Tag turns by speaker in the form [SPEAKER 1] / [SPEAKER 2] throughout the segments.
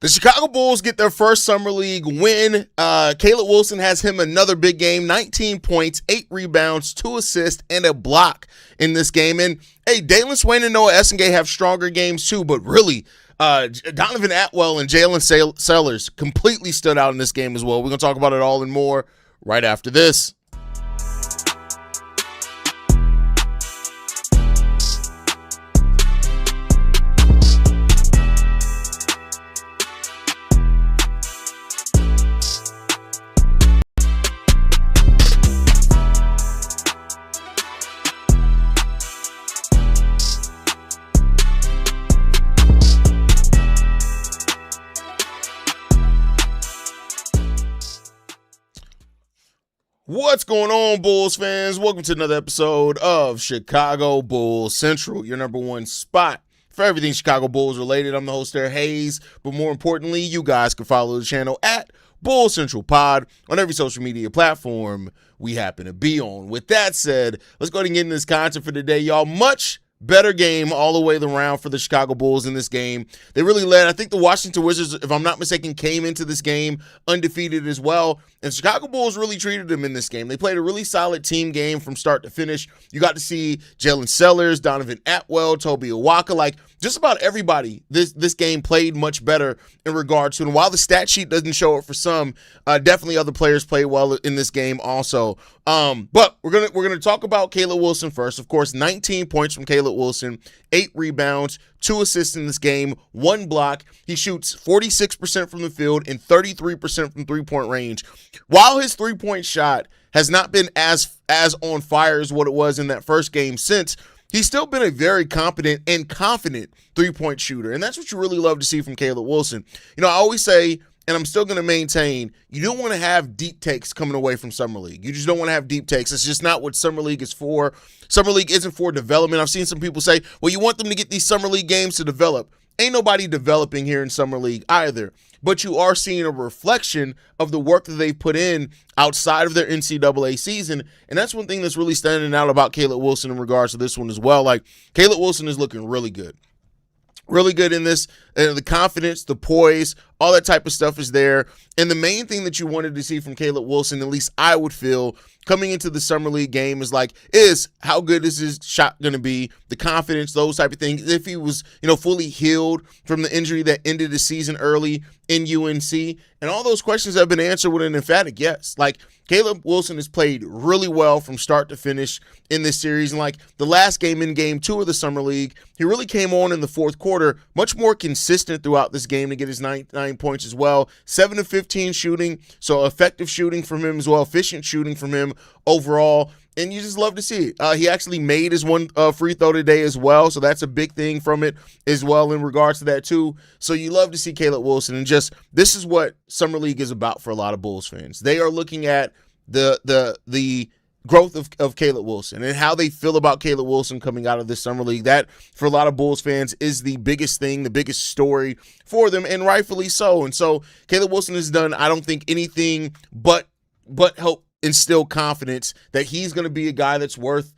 [SPEAKER 1] The Chicago Bulls get their first Summer League win. Caleb Wilson has him another big game, 19 points, 8 rebounds, 2 assists, and a block in this game. And, hey, Dailyn Swain and Noa Essengue have stronger games too, but really, Donovan Atwell and Jaylin Sellers completely stood out in this game as well. We're going to talk about it all and more right after this. What's going on, Bulls fans? Welcome to another episode of Chicago Bulls Central, your number one spot for everything Chicago Bulls related. I'm the host there, Haize, but more importantly, you guys can follow the channel at Bulls Central Pod on every social media platform we happen to be on. With that said, let's go ahead and get into this content for today, y'all. Much better game all the way around for the Chicago Bulls in this game. They really led. I think the Washington Wizards, if I'm not mistaken, came into this game undefeated as well. And Chicago Bulls really treated them in this game. They played a really solid team game from start to finish. You got to see Jaylin Sellers, Donovan Atwell, Toby Awaka, like just about everybody. This game played much better in regards to, and while the stat sheet doesn't show it for some, definitely other players played well in this game also. But we're gonna talk about Caleb Wilson first. Of course, 19 points from Caleb Wilson, 8 rebounds, 2 assists in this game, 1 block. He shoots 46% from the field and 33% from three-point range. While his three-point shot has not been as on fire as what it was in that first game since, he's still been a very competent and confident three-point shooter, and that's what you really love to see from Caleb Wilson. You know, I always say, and I'm still going to maintain, you don't want to have deep takes coming away from Summer League. You just don't want to have deep takes. It's just not what Summer League is for. Summer League isn't for development. I've seen some people say, well, you want them to get these Summer League games to develop. Ain't nobody developing here in Summer League either. But you are seeing a reflection of the work that they've put in outside of their NCAA season. And that's one thing that's really standing out about Caleb Wilson in regards to this one as well. Like, Caleb Wilson is looking really good. Really good in this. The confidence, the poise, all that type of stuff is there. And the main thing that you wanted to see from Caleb Wilson, at least I would feel, coming into the Summer League game is how good is his shot going to be, the confidence, those type of things. If he was, fully healed from the injury that ended the season early in UNC. And all those questions have been answered with an emphatic yes. Like, Caleb Wilson has played really well from start to finish in this series. And like the last game in game 2 of the Summer League, he really came on in the fourth quarter, much more consistent throughout this game to get his 9 points as well. 7 of 15 shooting, so effective shooting from him as well, efficient shooting from him overall. And you just love to see it. He actually made his one free throw today as well, so that's a big thing from it as well in regards to that too. So you love to see Caleb Wilson, and just this is what Summer League is about for a lot of Bulls fans. They are looking at the growth of Caleb Wilson and how they feel about Caleb Wilson coming out of this Summer League. That, for a lot of Bulls fans, is the biggest thing, the biggest story for them, and rightfully so. And so Caleb Wilson has done, I don't think, anything but help instill confidence that he's going to be a guy that's worth,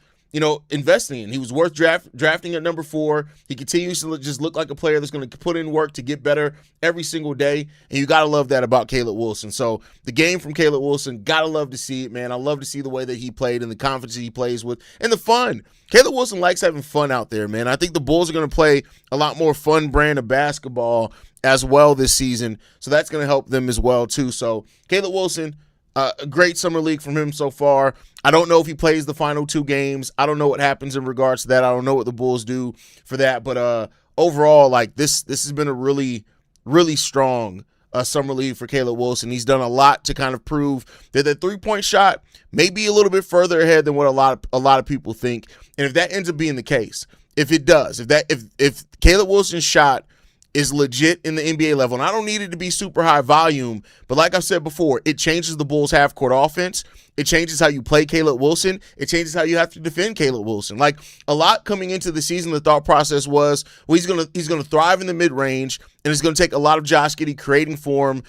[SPEAKER 1] investing in. He was worth drafting at number 4. He continues to just look like a player that's going to put in work to get better every single day, and you got to love that about Caleb Wilson. So the game from Caleb Wilson, got to love to see it, man. I love to see the way that he played and the confidence he plays with and the fun. Caleb Wilson likes having fun out there, man. I think the Bulls are going to play a lot more fun brand of basketball as well this season, so that's going to help them as well too. So Caleb Wilson, a great Summer League from him so far. I don't know if he plays the final 2 games. I don't know what happens in regards to that. I don't know what the Bulls do for that. But overall, like this has been a really, really strong Summer League for Caleb Wilson. He's done a lot to kind of prove that the three-point shot may be a little bit further ahead than what a lot of people think. And if that ends up being the case, if it does, if Caleb Wilson's shot is legit in the NBA level, and I don't need it to be super high volume, but like I've said before, it changes the Bulls' half-court offense. It changes how you play Caleb Wilson. It changes how you have to defend Caleb Wilson. Like, a lot coming into the season, the thought process was, well, he's gonna thrive in the mid-range, and it's gonna take a lot of Josh Giddey creating for him,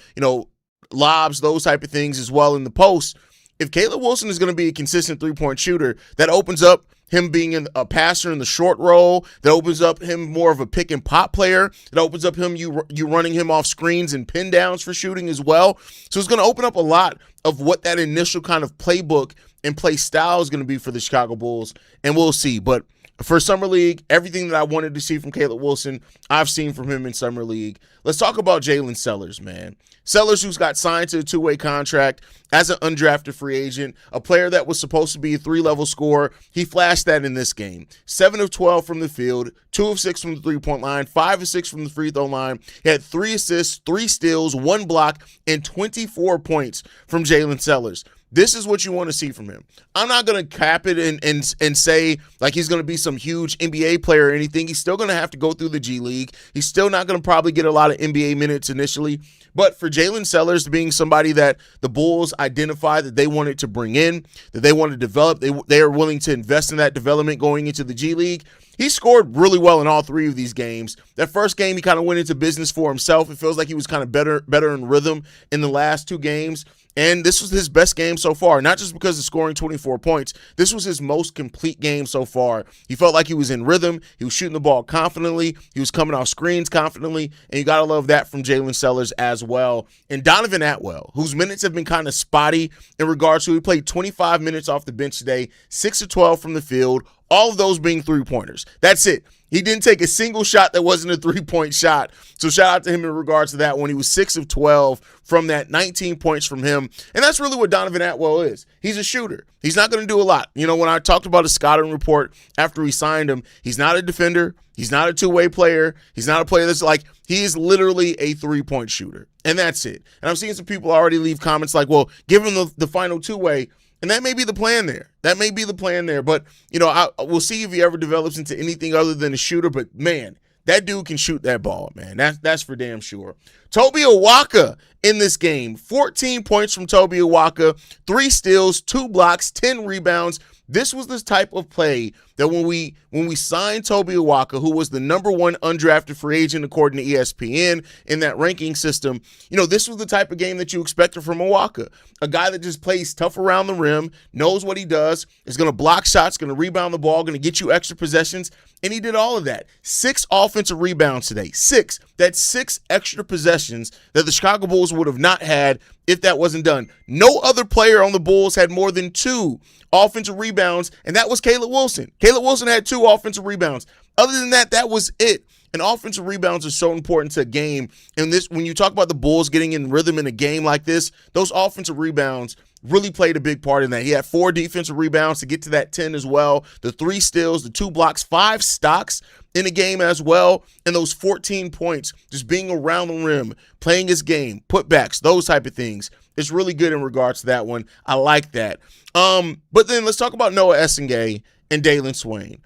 [SPEAKER 1] lobs, those type of things as well in the post. if Caleb Wilson is going to be a consistent three-point shooter, that opens up him being a passer in the short roll, that opens up him more of a pick and pop player, that opens up him you running him off screens and pin downs for shooting as well. So it's going to open up a lot of what that initial kind of playbook and play style is going to be for the Chicago Bulls, and we'll see. But for Summer League, everything that I wanted to see from Caleb Wilson, I've seen from him in Summer League. Let's talk about Jaylin Sellers, man. Sellers, who's got signed to a two-way contract as an undrafted free agent, a player that was supposed to be a three-level scorer. He flashed that in this game. 7 of 12 from the field, 2 of 6 from the three-point line, 5 of 6 from the free throw line. He had 3 assists, 3 steals, 1 block, and 24 points from Jaylin Sellers. This is what you want to see from him. I'm not going to cap it and say like he's going to be some huge NBA player or anything. He's still going to have to go through the G League. He's still not going to probably get a lot of NBA minutes initially. But for Jaylin Sellers being somebody that the Bulls identified that they wanted to bring in, that they want to develop, they are willing to invest in that development going into the G League. He scored really well in all 3 of these games. That first game, he kind of went into business for himself. It feels like he was kind of better in rhythm in the last 2 games. And this was his best game so far, not just because of scoring 24 points. This was his most complete game so far. He felt like he was in rhythm. He was shooting the ball confidently. He was coming off screens confidently. And you got to love that from Jaylin Sellers as well. And Donovan Atwell, whose minutes have been kind of spotty in regards to, he played 25 minutes off the bench today, 6 of 12 from the field, all of those being three-pointers. That's it. He didn't take a single shot that wasn't a three-point shot. So shout out to him in regards to that one. He was 6 of 12 from that, 19 points from him. And that's really what Donovan Atwell is. He's a shooter. He's not going to do a lot. You know, when I talked about his scouting report after we signed him, he's not a defender. He's not a two-way player. He's not a player that's like, he is literally a three-point shooter. And that's it. And I'm seeing some people already leave comments like, well, give him the final two-way. And that may be the plan there. That may be the plan there. But, you know, we'll see if he ever develops into anything other than a shooter. But, man, that dude can shoot that ball, man. That's for damn sure. Toby Awaka in this game. 14 points from Toby Awaka, 3 steals, 2 blocks, 10 rebounds. This was the type of play that when we signed Toby Awaka, who was the #1 undrafted free agent according to ESPN in that ranking system, you know, this was the type of game that you expected from Awaka. A guy that just plays tough around the rim, knows what he does, is going to block shots, going to rebound the ball, going to get you extra possessions, and he did all of that. 6 offensive rebounds today. 6. That's 6 extra possessions that the Chicago Bulls would have not had if that wasn't done. No other player on the Bulls had more than 2 offensive rebounds, and that was Caleb Wilson. Caleb Wilson had 2 offensive rebounds. Other than that, that was it. And offensive rebounds are so important to a game. And this, when you talk about the Bulls getting in rhythm in a game like this, those offensive rebounds really played a big part in that. He had 4 defensive rebounds to get to that 10 as well. The 3 steals, the 2 blocks, 5 stocks in the game as well. And those 14 points, just being around the rim, playing his game, putbacks, those type of things. It's really good in regards to that one. I like that. But then let's talk about Noa Essengue and Dailyn Swain.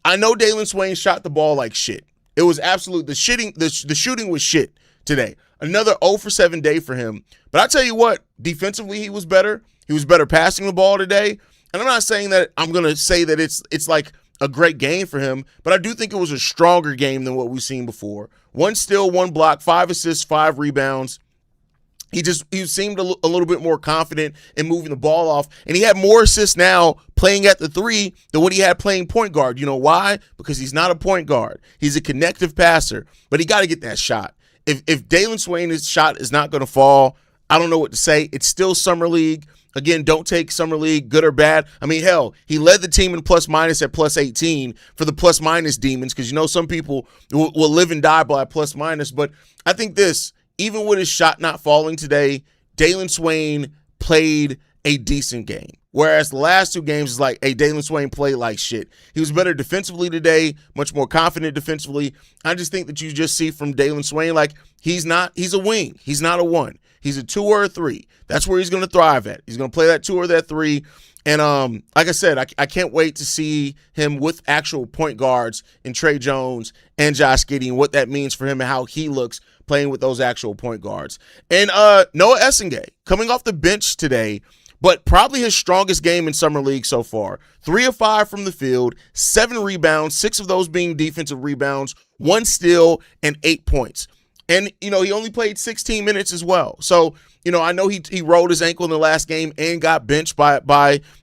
[SPEAKER 1] I know Dailyn Swain shot the ball like shit. It was absolute. The shooting was shit today. Another 0 for 7 day for him. But I tell you what, defensively he was better. He was better passing the ball today. And I'm not saying that I'm going to say that it's like a great game for him, but I do think it was a stronger game than what we've seen before. 1 steal, 1 block, 5 assists, 5 rebounds. He seemed a little bit more confident in moving the ball off, and he had more assists now playing at the 3 than what he had playing point guard. You know why? Because he's not a point guard. He's a connective passer, but he got to get that shot. If Dailyn Swain's shot is not going to fall, I don't know what to say. It's still Summer League. Again, don't take Summer League good or bad. I mean, hell, he led the team in plus-minus at +18 for the plus-minus demons because, you know, some people will live and die by plus-minus. But I think this, even with his shot not falling today, Dailyn Swain played a decent game. Whereas the last 2 games is like, hey, Dailyn Swain played like shit. He was better defensively today, much more confident defensively. I just think that you just see from Dailyn Swain, like, he's a wing. He's not a 1. He's a 2 or a 3. That's where he's going to thrive at. He's going to play that 2 or that 3. And like I said, I can't wait to see him with actual point guards in Trey Jones and Josh Giddey and what that means for him and how he looks playing with those actual point guards. And Noa Essengue coming off the bench today, but probably his strongest game in Summer League so far. 3 of 5 from the field, 7 rebounds, 6 of those being defensive rebounds, 1 steal, and 8 points. And, he only played 16 minutes as well. So, I know he rolled his ankle in the last game and got benched by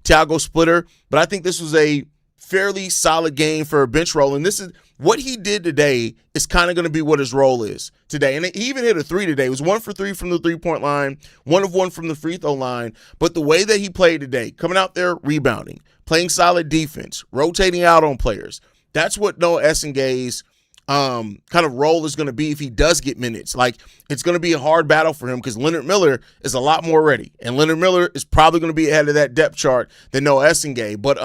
[SPEAKER 1] Thiago Splitter, but I think this was a fairly solid game for a bench role. And this is what he did today is kind of going to be what his role is today. And he even hit a 3 today. It was 1 for 3 from the 3-point line, 1 of 1 from the free throw line. But the way that he played today, coming out there rebounding, playing solid defense, rotating out on players, that's what Noa Essengue's kind of role is going to be if he does get minutes. Like, it's going to be a hard battle for him because Leonard Miller is a lot more ready, and Leonard Miller is probably going to be ahead of that depth chart than Noa Essengue. But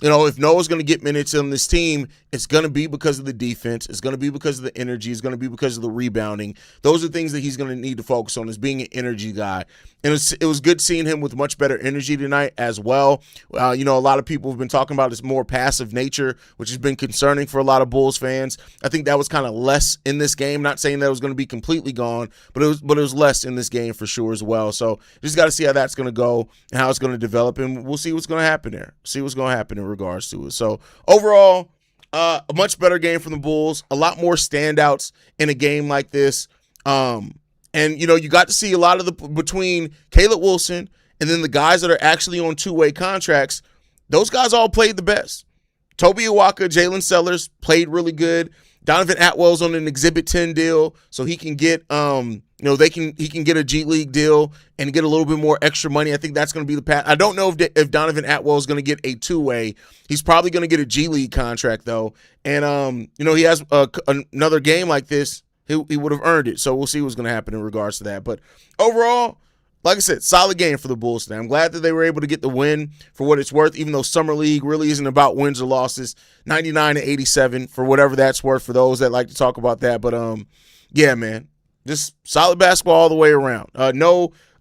[SPEAKER 1] if Noah's going to get minutes on this team, it's going to be because of the defense. It's going to be because of the energy. It's going to be because of the rebounding. Those are things that he's going to need to focus on, is being an energy guy. And it was good seeing him with much better energy tonight as well. A lot of people have been talking about his more passive nature, which has been concerning for a lot of Bulls fans. I think that was kind of less in this game. Not saying that it was going to be completely gone, but it was less in this game for sure as well. So just got to see how that's going to go and how it's going to develop, and we'll see what's going to happen there. See what's going to happen in regards to it. So overall, a much better game from the Bulls. A lot more standouts in a game like this. And, you got to see a lot of between Caleb Wilson and then the guys that are actually on two-way contracts, those guys all played the best. Toby Awaka, Jaylin Sellers played really good. Donovan Atwell's on an Exhibit 10 deal, so he can get he can get a G League deal and get a little bit more extra money. I think that's going to be the path. I don't know if Donovan Atwell is going to get a two-way. He's probably going to get a G League contract though, and he has another game like this. He would have earned it. So we'll see what's going to happen in regards to that. But overall, like I said, solid game for the Bulls today. I'm glad that they were able to get the win for what it's worth, even though Summer League really isn't about wins or losses. 99-87 for whatever that's worth for those that like to talk about that. But, yeah, man, just solid basketball all the way around.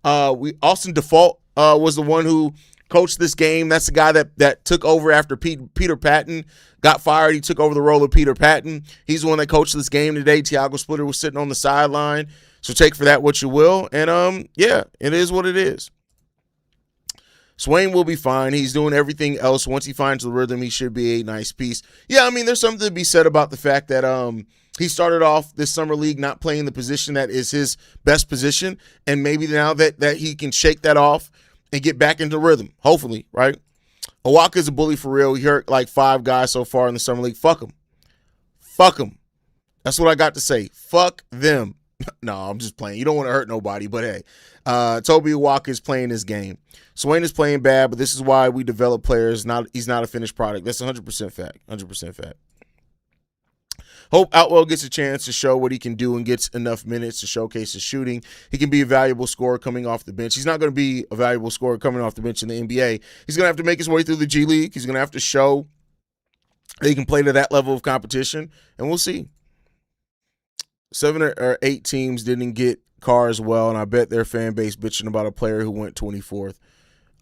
[SPEAKER 1] Austin Default was the one who coached this game. That's the guy that took over after Peter Patton got fired. He took over the role of Peter Patton. He's the one that coached this game today. Thiago Splitter was sitting on the sideline. So take for that what you will. And, yeah, it is what it is. Swain will be fine. He's doing everything else. Once he finds the rhythm, he should be a nice piece. Yeah, I mean, there's something to be said about the fact that he started off this summer league not playing the position that is his best position. And maybe now that he can shake that off and get back into rhythm, hopefully, right? Awaka's a bully for real. He hurt like 5 guys so far in the summer league. Fuck him. Fuck him. That's what I got to say. Fuck them. No, I'm just playing. You don't want to hurt nobody, but hey. Toby Awaka is playing this game. Swain is playing bad, but this is why we develop players. He's not a finished product. That's 100% fact. 100% fact. Hope Atwell gets a chance to show what he can do and gets enough minutes to showcase his shooting. He can be a valuable scorer coming off the bench. He's not going to be a valuable scorer coming off the bench in the NBA. He's going to have to make his way through the G League. He's going to have to show that he can play to that level of competition, and we'll see. 7 or 8 teams didn't get Carr as well, and I bet their fan base bitching about a player who went 24th.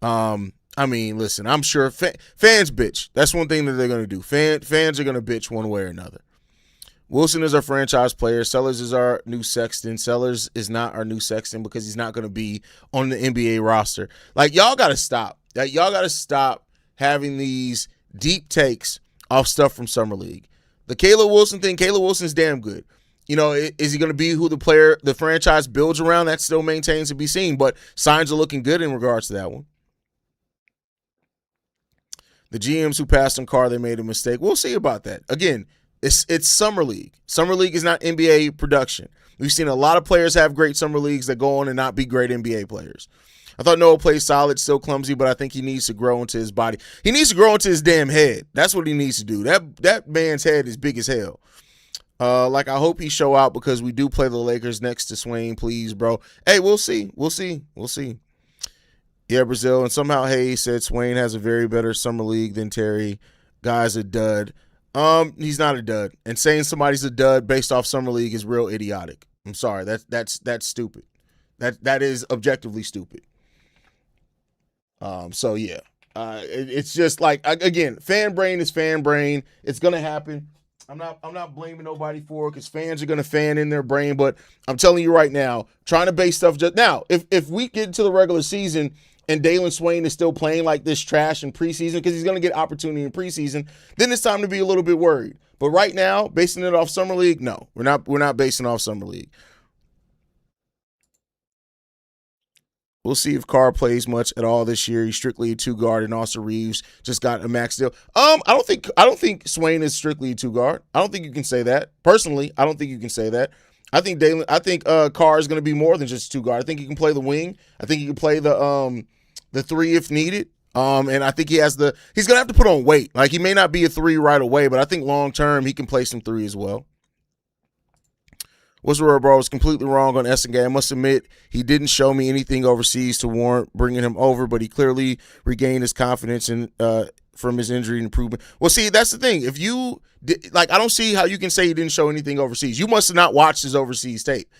[SPEAKER 1] I mean, listen, I'm sure fans bitch. That's one thing that they're going to do. Fans are going to bitch one way or another. Wilson is our franchise player. Sellers is our new Sexton. Sellers is not our new Sexton because he's not going to be on the NBA roster. Like, y'all got to stop. Y'all got to stop having these deep takes off stuff from Summer League. The Caleb Wilson thing, Caleb Wilson's damn good. Is he going to be who the franchise builds around? That still maintains to be seen, but signs are looking good in regards to that one. The GMs who passed on Carr, they made a mistake. We'll see about that. Again, it's Summer League. Summer League is not NBA production. We've seen a lot of players have great Summer Leagues that go on and not be great NBA players. I thought Noah plays solid, still clumsy, but I think he needs to grow into his body. He needs to grow into his damn head. That's what he needs to do. That man's head is big as hell. I hope he show out because we do play the Lakers next to Swain, please, bro. Hey, we'll see. Yeah, Brazil. And somehow Haize said Swain has a very better summer league than Terry. Guy's a dud. He's not a dud. And saying somebody's a dud based off summer league is real idiotic. I'm sorry. That's stupid. That is objectively stupid. So yeah. It's just like, again, fan brain is fan brain. It's gonna happen. I'm not blaming nobody for it because fans are gonna fan in their brain. But I'm telling you right now, trying to base stuff just now. If we get into the regular season and Dailyn Swain is still playing like this trash in preseason because he's going to get opportunity in preseason, then it's time to be a little bit worried. But right now, basing it off Summer League, no, we're not basing off Summer League. We'll see if Carr plays much at all this year. He's strictly a 2 guard, and also Reeves just got a max deal. I don't think Swain is strictly a 2 guard. I don't think you can say that. Personally, I don't think you can say that. I think Carr is going to be more than just a 2 guard. I think he can play the wing. I think he can play the 3 if needed. And I think he's going to have to put on weight. Like, he may not be a 3 right away, but I think long term he can play some 3 as well. What's the word, bro? I was completely wrong on Essengue. I must admit, he didn't show me anything overseas to warrant bringing him over, but he clearly regained his confidence from his injury and improvement. Well, see, that's the thing. If you I don't see how you can say he didn't show anything overseas. You must have not watched his overseas tape.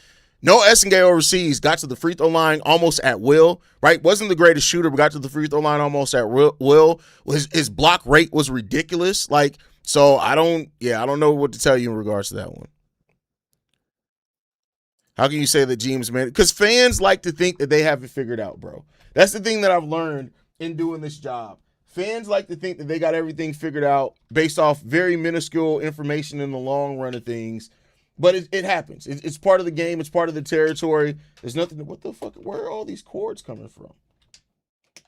[SPEAKER 1] Noa Essengue overseas got to the free throw line almost at will, right? Wasn't the greatest shooter, but got to the free throw line almost at will. His block rate was ridiculous. So I don't know what to tell you in regards to that one. How can you say that GM's man? Because fans like to think that they have it figured out, bro. That's the thing that I've learned in doing this job. Fans like to think that they got everything figured out based off very minuscule information in the long run of things. But it happens. It's part of the game. It's part of the territory. There's nothing. What the fuck? Where are all these cords coming from?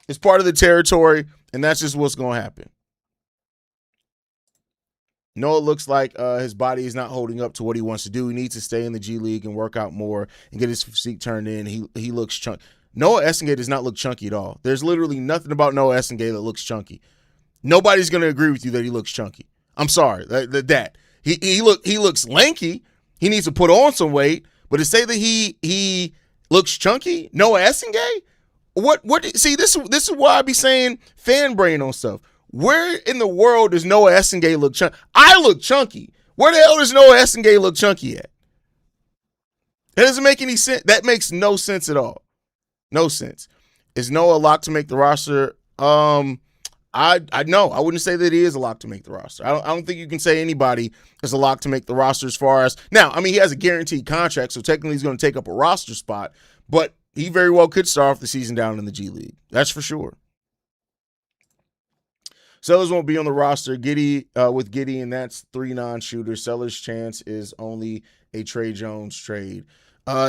[SPEAKER 1] It's part of the territory, and that's just what's going to happen. Noah looks like his body is not holding up to what he wants to do. He needs to stay in the G League and work out more and get his physique turned in. He looks chunky. Noa Essengue does not look chunky at all. There's literally nothing about Noa Essengue that looks chunky. Nobody's going to agree with you that he looks chunky. I'm sorry. He looks lanky. He needs to put on some weight. But to say that he looks chunky, Noa Essengue? See, this is why I be saying fan brain on stuff. Where in the world does Noa Essengue look chunky? I look chunky. Where the hell does Noa Essengue look chunky at? That doesn't make any sense. That makes no sense at all. No sense. Is Noah locked to make the roster? I know. I wouldn't say that he is a lock to make the roster. I don't think you can say anybody is a lock to make the roster as far as now. I mean, he has a guaranteed contract, so technically he's going to take up a roster spot, but he very well could start off the season down in the G League. That's for sure. Sellers won't be on the roster. With Giddey, and that's 3 non-shooters. Sellers' chance is only a Trey Jones trade.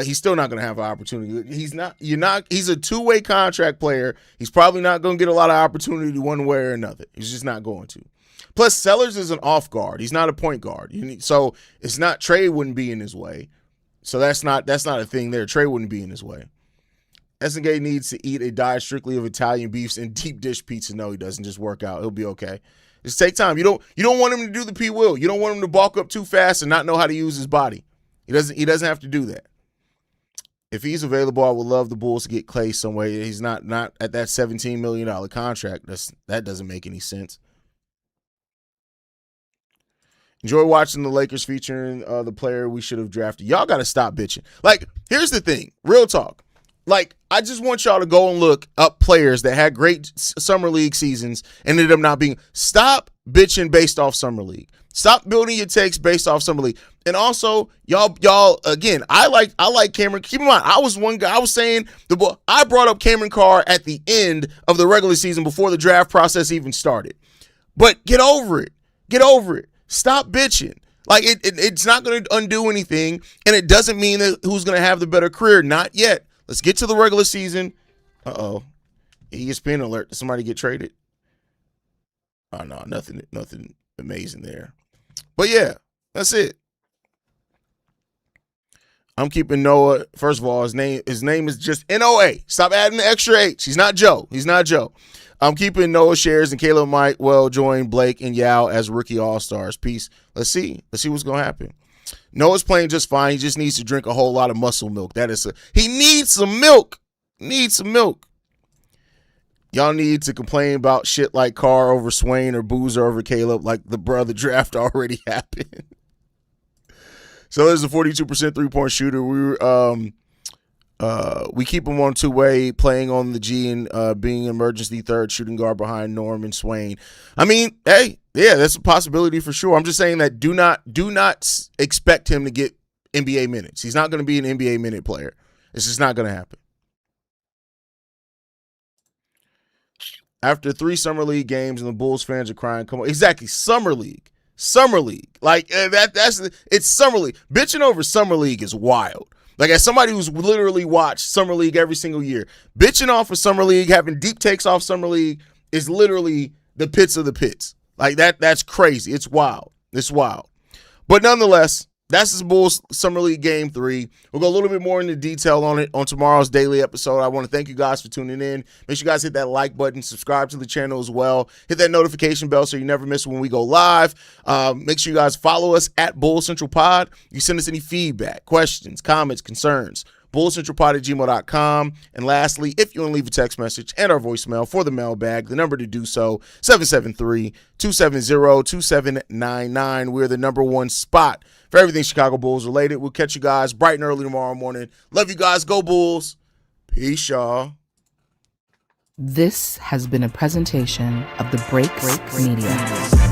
[SPEAKER 1] He's still not going to have an opportunity. He's a 2-way contract player. He's probably not going to get a lot of opportunity one way or another. He's just not going to. Plus, Sellers is an off guard. He's not a point guard. So it's not Trey wouldn't be in his way. So that's not a thing there. Trey wouldn't be in his way. Essengue needs to eat a diet strictly of Italian beefs and deep dish pizza. No, he doesn't. Just work out. He'll be okay. Just take time. You don't want him to do the P. Will. You don't want him to bulk up too fast and not know how to use his body. He doesn't have to do that. If he's available, I would love the Bulls to get Clay somewhere. He's not at that $17 million contract. That doesn't make any sense. Enjoy watching the Lakers featuring the player we should have drafted. Y'all got to stop bitching. Here's the thing. Real talk. I just want y'all to go and look up players that had great summer league seasons and ended up not being. Stop bitching based off summer league. Stop building your takes based off summer league. And also, y'all again, I like Cameron. Keep in mind, I was one guy. I was saying I brought up Cameron Carr at the end of the regular season before the draft process even started. But get over it. Get over it. Stop bitching. It's not going to undo anything, and it doesn't mean that who's going to have the better career. Not yet. Let's get to the regular season. Uh-oh. ESPN alert. Did somebody get traded? Oh, no, nothing amazing there. But, yeah, that's it. I'm keeping Noah. First of all, his name is just Noa. Stop adding the extra H. He's not Joe. I'm keeping Noah shares and Caleb might well join Blake and Yao as rookie all-stars. Peace. Let's see what's going to happen. Noah's playing just fine. He just needs to drink a whole lot of muscle milk. He needs some milk. Y'all need to complain about shit like Carr over Swain or Boozer over Caleb like the brother draft already happened. So there's a 42% three-point shooter. We keep him on 2-way, playing on the G and being emergency third shooting guard behind Norm and Swain. I mean, hey, yeah, that's a possibility for sure. I'm just saying that do not expect him to get NBA minutes. He's not going to be an NBA minute player. It's just not going to happen. After 3 Summer League games and the Bulls fans are crying, come on. Exactly, Summer League. Summer League. Like, it's Summer League. Bitching over Summer League is wild. Like, as somebody who's literally watched Summer League every single year, bitching off of Summer League, having deep takes off Summer League is literally the pits of the pits. Like, that's crazy. It's wild. It's wild. But nonetheless, that's the Bulls Summer League Game 3. We'll go a little bit more into detail on it on tomorrow's daily episode. I want to thank you guys for tuning in. Make sure you guys hit that like button, subscribe to the channel as well. Hit that notification bell so you never miss when we go live. Make sure you guys follow us at Bull Central Pod. You send us any feedback, questions, comments, concerns. bullcentralpod@gmail.com. And lastly, if you want to leave a text message and our voicemail for the mailbag, the number to do so, 773-270-2799. We're the number one spot for everything Chicago Bulls related. We'll catch you guys bright and early tomorrow morning. Love you guys. Go Bulls. Peace, y'all.
[SPEAKER 2] This has been a presentation of the Break Media.